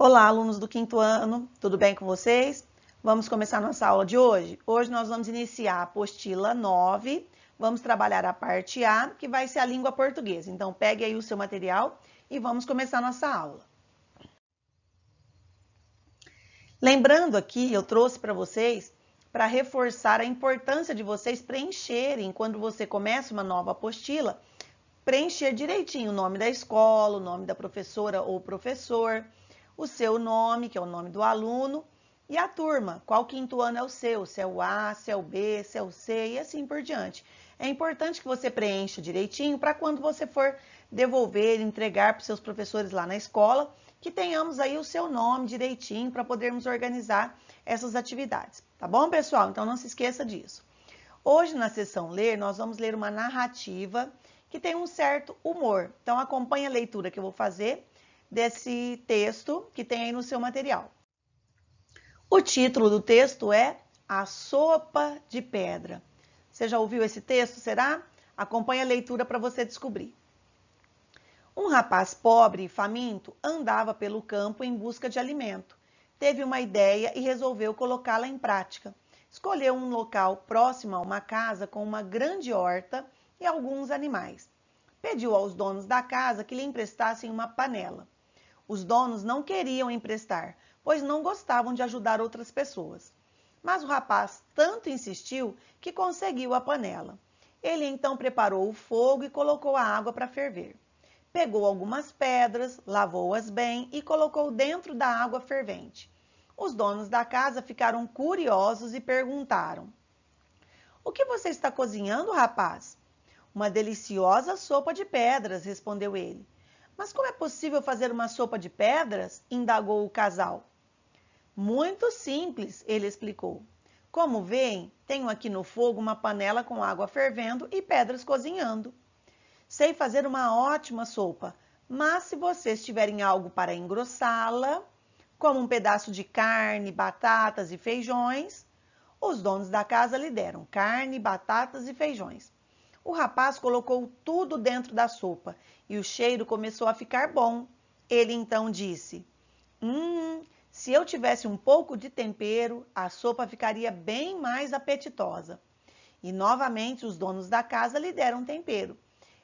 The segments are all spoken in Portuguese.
Olá, alunos do quinto ano, tudo bem com vocês? Vamos começar nossa aula de hoje? Hoje nós vamos iniciar a apostila 9, vamos trabalhar a parte A, que vai ser a língua portuguesa. Então, pegue aí o seu material e vamos começar nossa aula. Lembrando aqui, eu trouxe para vocês, para reforçar a importância de vocês preencherem, quando você começa uma nova apostila, preencher direitinho o nome da escola, o nome da professora ou professor, o seu nome, que é o nome do aluno, e a turma, qual quinto ano é o seu, se é o A, se é o B, se é o C e assim por diante. É importante que você preencha direitinho para quando você for devolver, entregar para os seus professores lá na escola, que tenhamos aí o seu nome direitinho para podermos organizar essas atividades. Tá bom, pessoal? Então não se esqueça disso. Hoje, na sessão Ler, nós vamos ler uma narrativa que tem um certo humor. Então, acompanhe a leitura que eu vou fazer desse texto que tem aí no seu material. O título do texto é A Sopa de Pedra. Você já ouviu esse texto, será? Acompanhe a leitura para você descobrir. Um rapaz pobre e faminto andava pelo campo em busca de alimento. Teve uma ideia e resolveu colocá-la em prática. Escolheu um local próximo a uma casa com uma grande horta e alguns animais. Pediu aos donos da casa que lhe emprestassem uma panela. Os donos não queriam emprestar, pois não gostavam de ajudar outras pessoas. Mas o rapaz tanto insistiu que conseguiu a panela. Ele então preparou o fogo e colocou a água para ferver. Pegou algumas pedras, lavou-as bem e colocou dentro da água fervente. Os donos da casa ficaram curiosos e perguntaram: "O que você está cozinhando, rapaz?" "Uma deliciosa sopa de pedras", respondeu ele. "Mas como é possível fazer uma sopa de pedras?" indagou o casal. "Muito simples", ele explicou. "Como veem, tenho aqui no fogo uma panela com água fervendo e pedras cozinhando. Sei fazer uma ótima sopa, mas se vocês tiverem algo para engrossá-la, como um pedaço de carne, batatas e feijões..." Os donos da casa lhe deram carne, batatas e feijões. O rapaz colocou tudo dentro da sopa e o cheiro começou a ficar bom. Ele então disse: se eu tivesse um pouco de tempero, a sopa ficaria bem mais apetitosa." E novamente os donos da casa lhe deram tempero.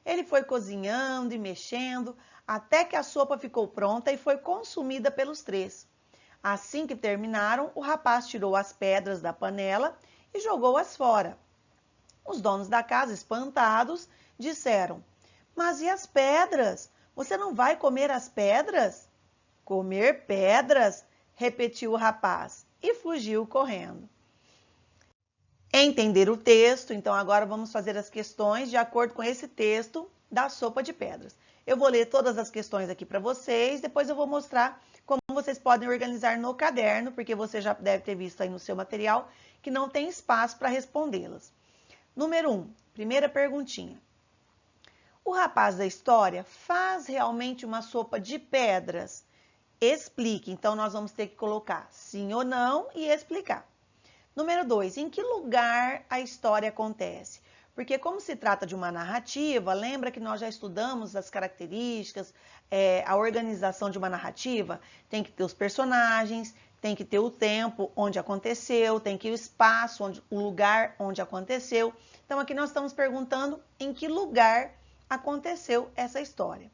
Ele foi cozinhando e mexendo até que a sopa ficou pronta e foi consumida pelos três. Assim que terminaram, o rapaz tirou as pedras da panela e jogou-as fora. Os donos da casa, espantados, disseram: "Mas e as pedras? Você não vai comer as pedras?" "Comer pedras?", repetiu o rapaz e fugiu correndo. Entender o texto, então agora vamos fazer as questões de acordo com esse texto da sopa de pedras. Eu vou ler todas as questões aqui para vocês, depois eu vou mostrar como vocês podem organizar no caderno, porque você já deve ter visto aí no seu material que não tem espaço para respondê-las. Número 1, primeira perguntinha. O rapaz da história faz realmente uma sopa de pedras? Explique. Então, nós vamos ter que colocar sim ou não e explicar. Número 2, em que lugar a história acontece? Porque como se trata de uma narrativa, lembra que nós já estudamos as características, a organização de uma narrativa? Tem que ter os personagens, tem que ter o tempo onde aconteceu, tem que ter o espaço, o lugar onde aconteceu. Então, aqui nós estamos perguntando em que lugar aconteceu essa história.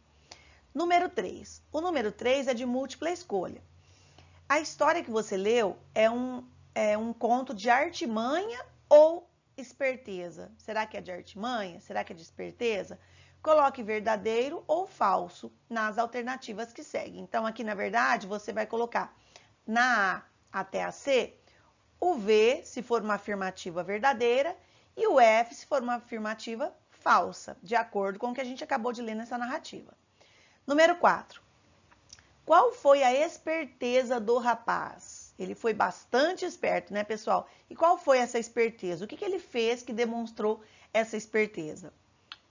Número 3. O número 3 é de múltipla escolha. A história que você leu é um conto de artimanha ou esperteza? Será que é de artimanha? Será que é de esperteza? Coloque verdadeiro ou falso nas alternativas que seguem. Então, aqui, na verdade, você vai colocar na A até a C, o V, se for uma afirmativa verdadeira, e o F, se for uma afirmativa falsa, de acordo com o que a gente acabou de ler nessa narrativa. Número 4. Qual foi a esperteza do rapaz? Ele foi bastante esperto, né, pessoal? E qual foi essa esperteza? O que ele fez que demonstrou essa esperteza?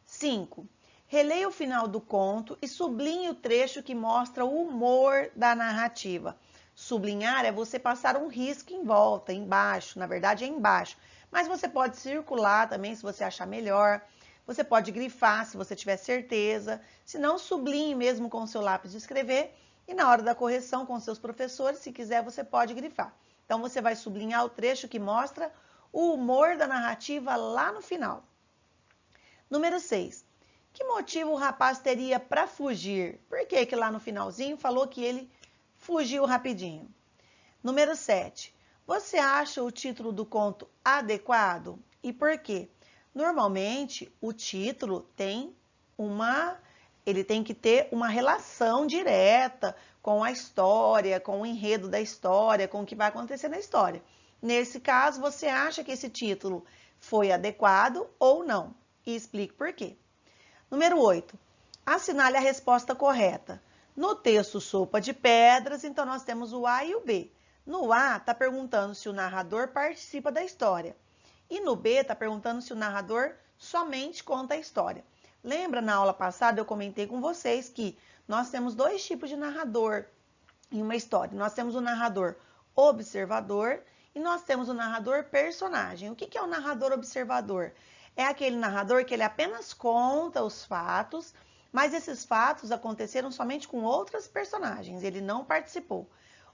5. Releia o final do conto e sublinhe o trecho que mostra o humor da narrativa. Sublinhar é você passar um risco em volta, embaixo, na verdade é embaixo. Mas você pode circular também, se você achar melhor. Você pode grifar, se você tiver certeza. Se não, sublinhe mesmo com o seu lápis de escrever e na hora da correção com seus professores, se quiser, você pode grifar. Então, você vai sublinhar o trecho que mostra o humor da narrativa lá no final. Número 6. Que motivo o rapaz teria para fugir? Por que que lá no finalzinho falou que ele fugiu rapidinho? Número 7. Você acha o título do conto adequado? E por quê? Normalmente, o título ele tem que ter uma relação direta com a história, com o enredo da história, com o que vai acontecer na história. Nesse caso, você acha que esse título foi adequado ou não? E explique por quê. Número 8. Assinale a resposta correta. No texto Sopa de Pedras, então nós temos o A e o B. No A, está perguntando se o narrador participa da história. E no B, está perguntando se o narrador somente conta a história. Lembra, na aula passada, eu comentei com vocês que nós temos dois tipos de narrador em uma história. Nós temos o narrador observador e nós temos o narrador personagem. O que é o narrador observador? É aquele narrador que ele apenas conta os fatos, mas esses fatos aconteceram somente com outras personagens, ele não participou.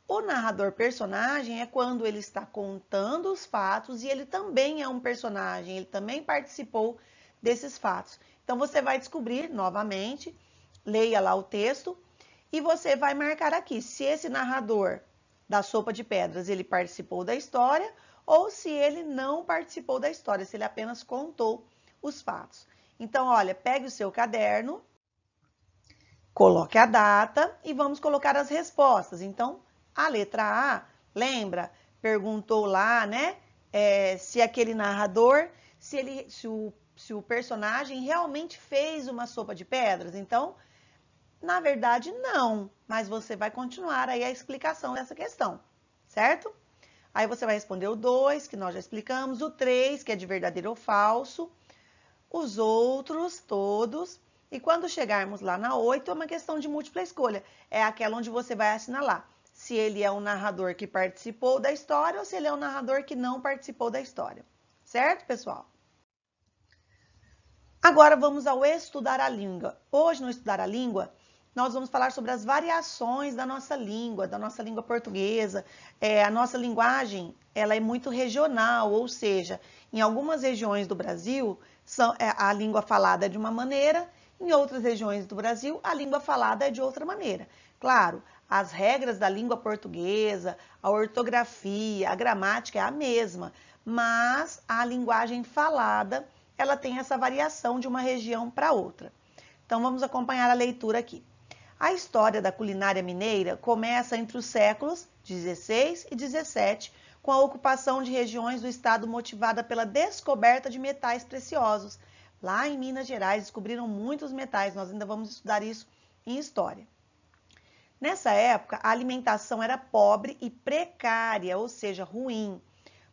O narrador personagem é quando ele está contando os fatos e ele também é um personagem, ele também participou desses fatos. Então, você vai descobrir novamente, leia lá o texto, e você vai marcar aqui se esse narrador da Sopa de Pedras, ele participou da história ou se ele não participou da história, se ele apenas contou os fatos. Então, olha, pegue o seu caderno, coloque a data e vamos colocar as respostas. Então, a letra A, lembra? Perguntou lá, né? Se aquele narrador, se o personagem realmente fez uma sopa de pedras. Então, na verdade, não. Mas você vai continuar aí a explicação dessa questão, certo? Aí você vai responder o 2, que nós já explicamos, o 3, que é de verdadeiro ou falso, os outros, todos. E quando chegarmos lá na 8, é uma questão de múltipla escolha. É aquela onde você vai assinalar se ele é um narrador que participou da história ou se ele é um narrador que não participou da história. Certo, pessoal? Agora vamos ao estudar a língua. Hoje, no estudar a língua, nós vamos falar sobre as variações da nossa língua portuguesa. A nossa linguagem, ela é muito regional, ou seja, em algumas regiões do Brasil, a língua falada é de uma maneira, em outras regiões do Brasil, a língua falada é de outra maneira. Claro, as regras da língua portuguesa, a ortografia, a gramática é a mesma, mas a linguagem falada, ela tem essa variação de uma região para outra. Então, vamos acompanhar a leitura aqui. A história da culinária mineira começa entre os séculos XVI e XVII, com a ocupação de regiões do estado motivada pela descoberta de metais preciosos. Lá em Minas Gerais descobriram muitos metais, nós ainda vamos estudar isso em história. Nessa época, a alimentação era pobre e precária, ou seja, ruim.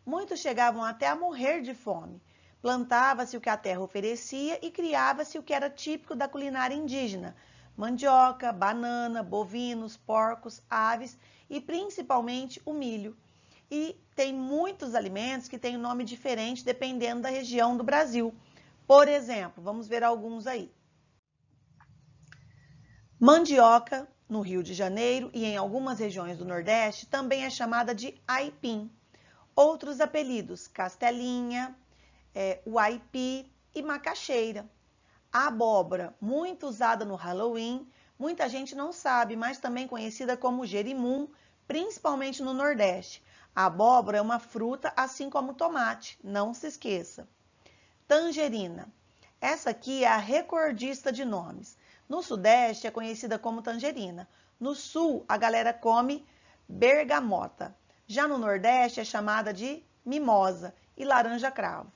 Muitos chegavam até a morrer de fome. Plantava-se o que a terra oferecia e criava-se o que era típico da culinária indígena: mandioca, banana, bovinos, porcos, aves e principalmente o milho. E tem muitos alimentos que têm um nome diferente dependendo da região do Brasil. Por exemplo, vamos ver alguns aí. Mandioca, no Rio de Janeiro e em algumas regiões do Nordeste, também é chamada de aipim. Outros apelidos, castelinha, uaipi e macaxeira. A abóbora, muito usada no Halloween, muita gente não sabe, mas também conhecida como jerimum, principalmente no Nordeste. A abóbora é uma fruta, assim como o tomate, não se esqueça. Tangerina. Essa aqui é a recordista de nomes. No Sudeste é conhecida como tangerina. No Sul, a galera come bergamota. Já no Nordeste é chamada de mimosa e laranja-cravo.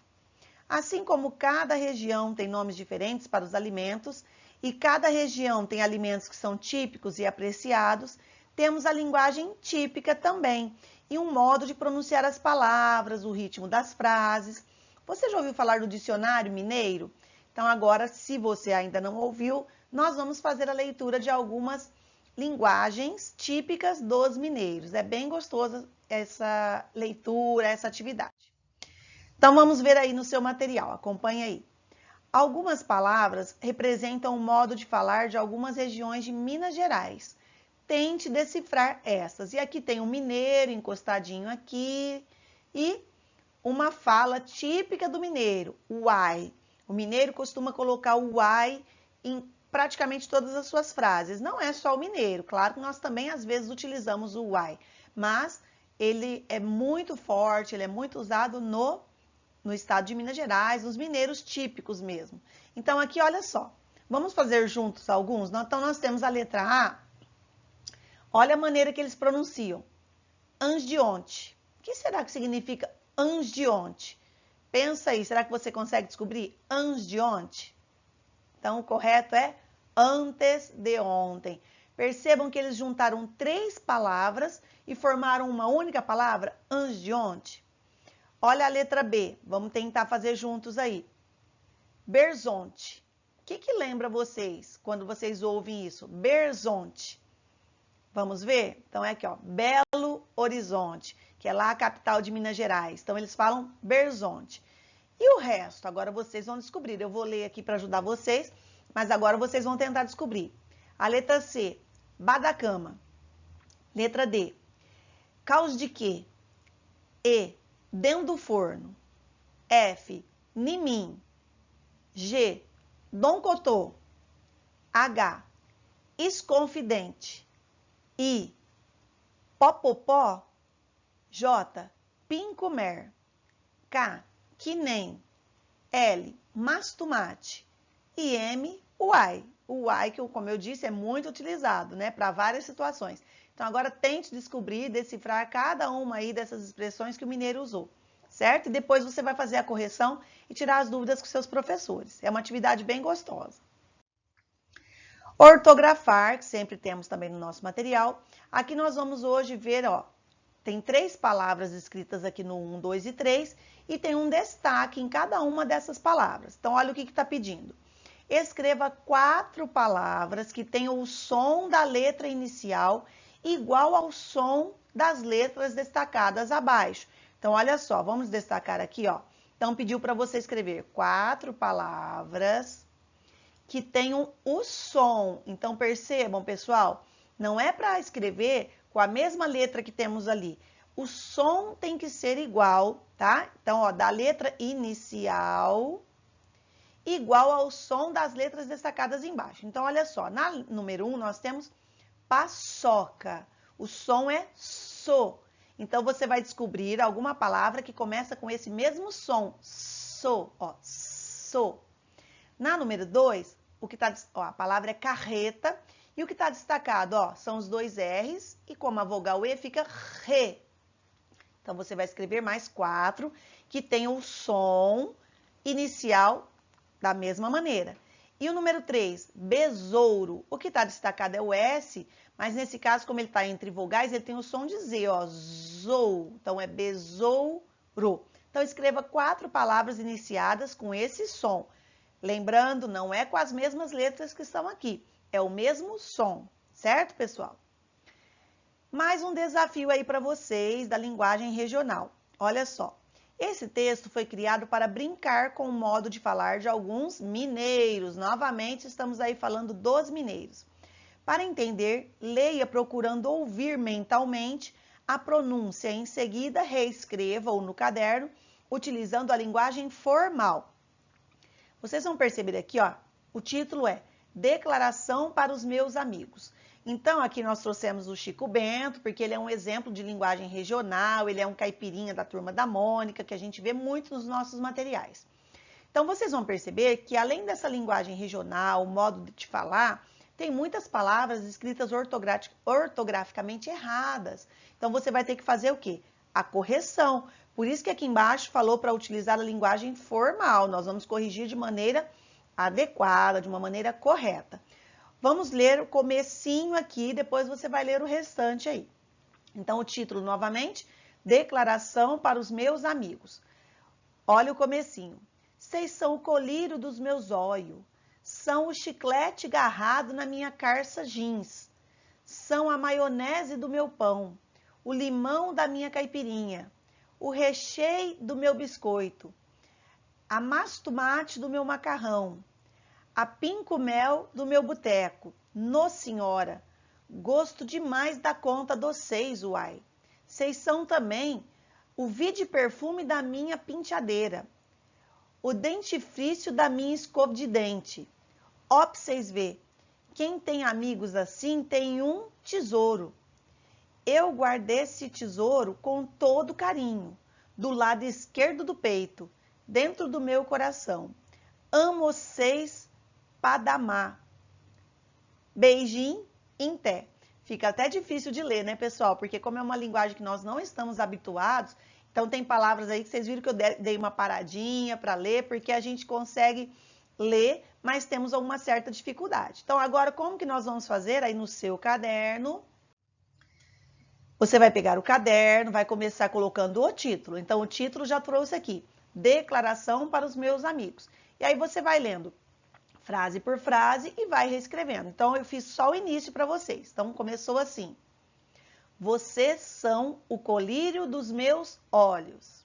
Assim como cada região tem nomes diferentes para os alimentos e cada região tem alimentos que são típicos e apreciados, temos a linguagem típica também e um modo de pronunciar as palavras, o ritmo das frases. Você já ouviu falar do dicionário mineiro? Então agora, se você ainda não ouviu, nós vamos fazer a leitura de algumas linguagens típicas dos mineiros. É bem gostosa essa leitura, essa atividade. Então, vamos ver aí no seu material, acompanha aí. Algumas palavras representam o modo de falar de algumas regiões de Minas Gerais. tente decifrar essas. E aqui tem um mineiro encostadinho aqui e uma fala típica do mineiro, o uai. O mineiro costuma colocar o uai em praticamente todas as suas frases. Não é só o mineiro, claro que nós também às vezes utilizamos o uai, mas ele é muito forte, ele é muito usado no estado de Minas Gerais, nos mineiros típicos mesmo. Então aqui, olha só, vamos fazer juntos alguns? Então nós temos a letra A, olha a maneira que eles pronunciam, angeonte. O que será que significa angeonte? Pensa aí, será que você consegue descobrir angeonte? Então, o correto é antes de ontem. Percebam que eles juntaram 3 palavras e formaram uma única palavra, angeonte. Olha a letra B, vamos tentar fazer juntos aí. Berzonte. O que lembra vocês quando vocês ouvem isso? Berzonte. Vamos ver? Então é aqui, ó, Belo Horizonte, que é lá a capital de Minas Gerais. Então eles falam Berzonte. E o resto? Agora vocês vão descobrir. Eu vou ler aqui para ajudar vocês, mas agora vocês vão tentar descobrir. A letra C, Badacama. Letra D, caos de quê? E, dentro do forno. F, Nimim. G, Dom Cotô. H, Esconfidente. I, Popopó. J, Pincomer. K, Quinem. L, Mastomate. E M, Uai. O uai, que como eu disse, é muito utilizado, né, para várias situações. Então, agora tente descobrir, decifrar cada uma aí dessas expressões que o mineiro usou, certo? E depois você vai fazer a correção e tirar as dúvidas com seus professores. É uma atividade bem gostosa. Ortografar, que sempre temos também no nosso material. Aqui nós vamos hoje ver, ó, tem 3 palavras escritas aqui no 1, 2 e 3 e tem um destaque em cada uma dessas palavras. Então, olha o que está pedindo. Escreva 4 palavras que tenham o som da letra inicial igual ao som das letras destacadas abaixo. Então, olha só, vamos destacar aqui, ó. Então, pediu para você escrever 4 palavras que tenham o som. Então, percebam, pessoal, não é para escrever com a mesma letra que temos ali. O som tem que ser igual, tá? Então, ó, da letra inicial igual ao som das letras destacadas embaixo. Então, olha só, na número 1 nós temos paçoca. O som é so. Então, você vai descobrir alguma palavra que começa com esse mesmo som, so, ó, so. Na número 2, a palavra é carreta e o que está destacado, ó, são os 2 R's e como a vogal E fica re. Então, você vai escrever mais 4 que tenham o som inicial da mesma maneira. E o número 3, besouro. O que está destacado é o S, mas nesse caso, como ele está entre vogais, ele tem o som de Z, ó, zou. Então, é besouro. Então, escreva 4 palavras iniciadas com esse som. Lembrando, não é com as mesmas letras que estão aqui, é o mesmo som, certo, pessoal? Mais um desafio aí para vocês da linguagem regional. Olha só. Esse texto foi criado para brincar com o modo de falar de alguns mineiros. Novamente, estamos aí falando dos mineiros. Para entender, leia procurando ouvir mentalmente a pronúncia. Em seguida, reescreva ou no caderno, utilizando a linguagem formal. Vocês vão perceber aqui, ó, o título é Declaração para os meus amigos. Então, aqui nós trouxemos o Chico Bento, porque ele é um exemplo de linguagem regional, ele é um caipirinha da Turma da Mônica, que a gente vê muito nos nossos materiais. Então, vocês vão perceber que, além dessa linguagem regional, o modo de falar, tem muitas palavras escritas ortograficamente erradas. Então, você vai ter que fazer o quê? A correção. Por isso que aqui embaixo falou para utilizar a linguagem formal. Nós vamos corrigir de maneira adequada, de uma maneira correta. Vamos ler o comecinho aqui, depois você vai ler o restante aí. Então, o título, novamente, Declaração para os meus amigos. Olha o comecinho. Vocês são o colírio dos meus olhos, são o chiclete garrado na minha calça jeans, são a maionese do meu pão, o limão da minha caipirinha, o recheio do meu biscoito, a mastomate do meu macarrão, a pinco-mel do meu boteco. Nó senhora, Gosto demais da conta dos 6, uai. Vocês são também o vide-perfume da minha penteadeira, o dentifrício da minha escova de dente. Ó, pra vocês verem, quem tem amigos assim tem um tesouro. Eu guardei esse tesouro com todo carinho, do lado esquerdo do peito, dentro do meu coração. Amo vocês, Padamá. Beijinho, em té. Fica até difícil de ler, né, pessoal? Porque como é uma linguagem que nós não estamos habituados, então tem palavras aí que vocês viram que eu dei uma paradinha para ler, porque a gente consegue ler, mas temos alguma certa dificuldade. Então agora como que nós vamos fazer? Aí no seu caderno, você vai pegar o caderno, vai começar colocando o título. Então o título já trouxe aqui, Declaração para os meus amigos. E aí você vai lendo frase por frase e vai reescrevendo. Então, eu fiz só o início para vocês. Então, começou assim. Vocês são o colírio dos meus olhos.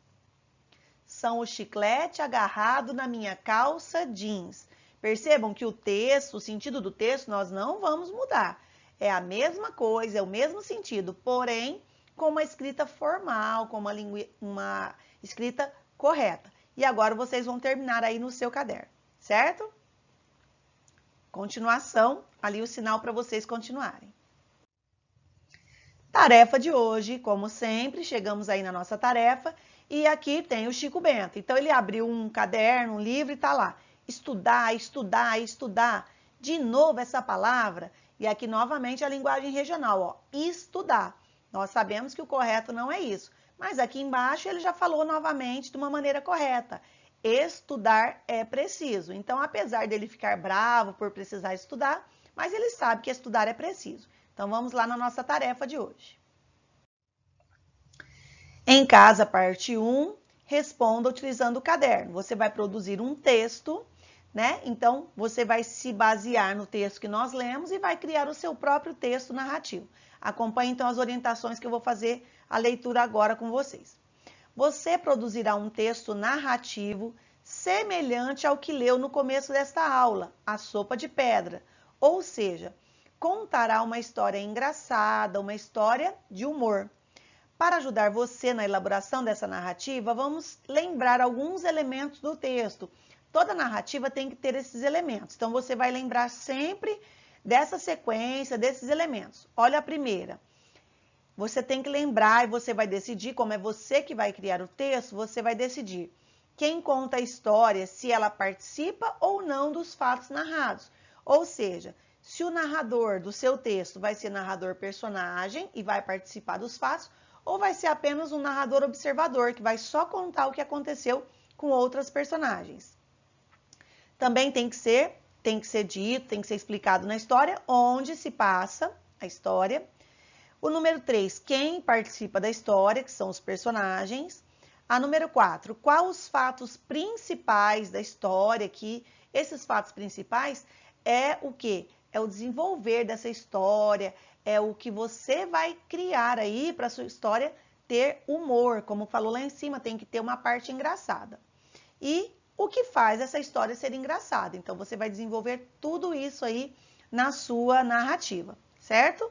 São o chiclete agarrado na minha calça jeans. Percebam que o texto, o sentido do texto, nós não vamos mudar. É a mesma coisa, é o mesmo sentido, porém, com uma escrita formal, com uma escrita correta. E agora vocês vão terminar aí no seu caderno, certo? Continuação, ali o sinal para vocês continuarem. Tarefa de hoje, como sempre, chegamos aí na nossa tarefa e aqui tem o Chico Bento. Então ele abriu um caderno, um livro e tá lá. Estudar, estudar, estudar. De novo essa palavra e aqui novamente a linguagem regional, ó, estudar. Nós sabemos que o correto não é isso, mas aqui embaixo ele já falou novamente de uma maneira correta. Estudar é preciso. Então, apesar dele ficar bravo por precisar estudar, mas ele sabe que estudar é preciso. Então, vamos lá na nossa tarefa de hoje. Em casa, parte 1, responda utilizando o caderno. Você vai produzir um texto, né? Então, você vai se basear no texto que nós lemos e vai criar o seu próprio texto narrativo. Acompanhe, então, as orientações que eu vou fazer a leitura agora com vocês. Você produzirá um texto narrativo semelhante ao que leu no começo desta aula, A Sopa de Pedra, ou seja, contará uma história engraçada, uma história de humor. Para ajudar você na elaboração dessa narrativa, vamos lembrar alguns elementos do texto. Toda narrativa tem que ter esses elementos, então você vai lembrar sempre dessa sequência, desses elementos. Olha a primeira. Você tem que lembrar e você vai decidir, como é você que vai criar o texto, você vai decidir quem conta a história, se ela participa ou não dos fatos narrados. Ou seja, se o narrador do seu texto vai ser narrador personagem e vai participar dos fatos, ou vai ser apenas um narrador observador, que vai só contar o que aconteceu com outras personagens. Também tem que ser dito, tem que ser explicado na história onde se passa a história. O número 3, quem participa da história, que são os personagens. A número 4, quais os fatos principais da história, que esses fatos principais é o quê? É o desenvolver dessa história, é o que você vai criar aí para a sua história ter humor, como falou lá em cima, tem que ter uma parte engraçada. E o que faz essa história ser engraçada? Então, você vai desenvolver tudo isso aí na sua narrativa, certo?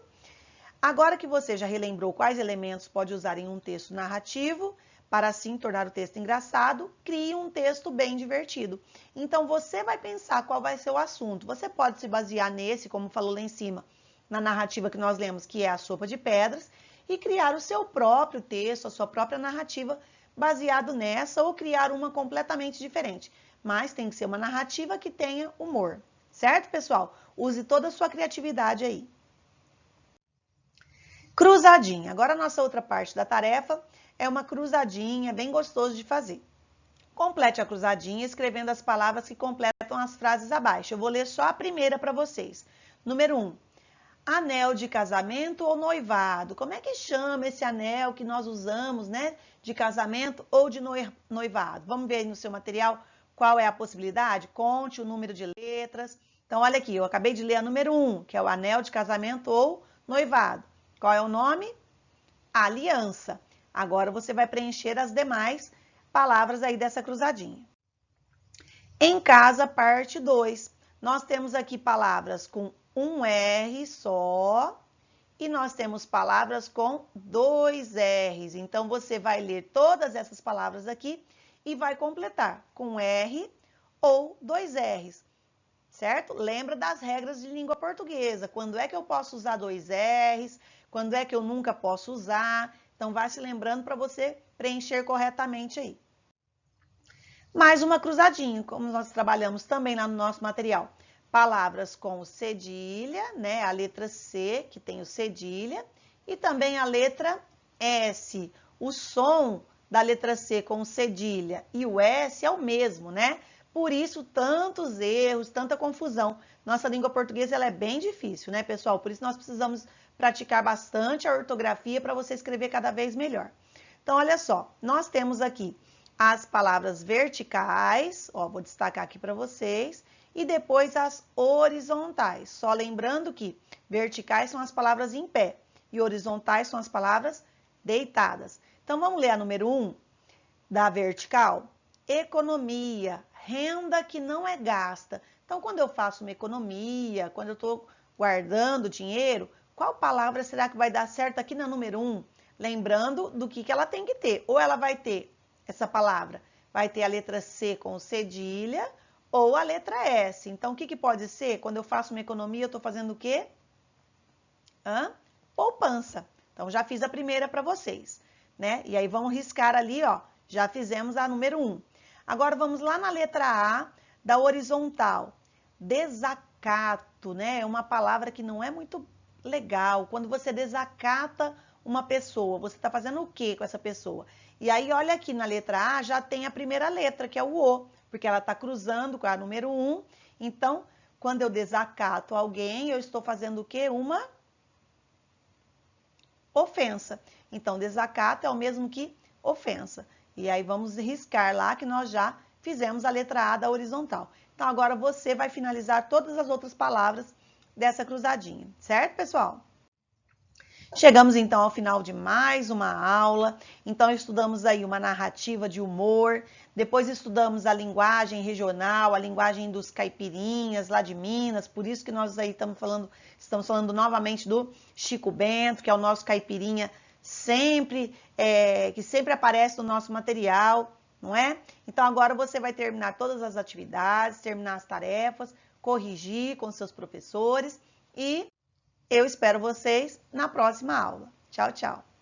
Agora que você já relembrou quais elementos pode usar em um texto narrativo, para assim tornar o texto engraçado, crie um texto bem divertido. Então, você vai pensar qual vai ser o assunto. Você pode se basear nesse, como falou lá em cima, na narrativa que nós lemos, que é A Sopa de Pedras, e criar o seu próprio texto, a sua própria narrativa, baseado nessa, ou criar uma completamente diferente. Mas tem que ser uma narrativa que tenha humor. Certo, pessoal? Use toda a sua criatividade aí. Cruzadinha. Agora a nossa outra parte da tarefa é uma cruzadinha, bem gostoso de fazer. Complete a cruzadinha escrevendo as palavras que completam as frases abaixo. Eu vou ler só a primeira para vocês. Número 1. Anel de casamento ou noivado? Como é que chama esse anel que nós usamos, né? De casamento ou de noivado? Vamos ver aí no seu material qual é a possibilidade? Conte o número de letras. Então, olha aqui, eu acabei de ler a número 1, que é o anel de casamento ou noivado. Qual é o nome? Aliança. Agora você vai preencher as demais palavras aí dessa cruzadinha. Em casa, parte 2. Nós temos aqui palavras com um R só e nós temos palavras com 2 R's. Então, você vai ler todas essas palavras aqui e vai completar com R ou 2 R's, certo? Lembra das regras de língua portuguesa. Quando é que eu posso usar 2 R's? Quando é que eu nunca posso usar? Então, vai se lembrando para você preencher corretamente aí. Mais uma cruzadinha, como nós trabalhamos também lá no nosso material. Palavras com cedilha, né? A letra C, que tem o cedilha, e também a letra S. O som da letra C com o cedilha e o S é o mesmo, né? Por isso, tantos erros, tanta confusão. Nossa língua portuguesa ela é bem difícil, né, pessoal? Por isso, nós precisamos praticar bastante a ortografia para você escrever cada vez melhor. Então, olha só, nós temos aqui as palavras verticais, ó, vou destacar aqui para vocês, e depois as horizontais. Só lembrando que verticais são as palavras em pé e horizontais são as palavras deitadas. Então, vamos ler a número 1 da vertical? Economia, renda que não é gasta. Então, quando eu faço uma economia, quando eu estou guardando dinheiro, qual palavra será que vai dar certo aqui na número 1? Lembrando do que ela tem que ter. Ou ela vai ter essa palavra, vai ter a letra C com cedilha ou a letra S. Então, o que pode ser? Quando eu faço uma economia, eu estou fazendo o quê? Poupança. Então, já fiz a primeira para vocês, né? E aí, vamos riscar ali, ó. Já fizemos a número 1. Agora, vamos lá na letra A da horizontal. Desacato, né? É uma palavra que não é muito legal. Quando você desacata uma pessoa, você está fazendo o quê com essa pessoa? E aí, olha aqui na letra A, já tem a primeira letra, que é o O, porque ela está cruzando com a número 1. Então, quando eu desacato alguém, eu estou fazendo o quê? Uma ofensa. Então, desacato é o mesmo que ofensa. E aí, vamos riscar lá que nós já fizemos a letra A da horizontal. Então, agora você vai finalizar todas as outras palavras dessa cruzadinha, certo, pessoal? Chegamos então ao final de mais uma aula. Então estudamos aí uma narrativa de humor, depois estudamos a linguagem regional, a linguagem dos caipirinhas lá de Minas, por isso que nós aí estamos falando novamente do Chico Bento, que é o nosso caipirinha que sempre aparece no nosso material, não é? Então agora você vai terminar todas as atividades, terminar as tarefas, corrigir com seus professores e eu espero vocês na próxima aula. Tchau, tchau!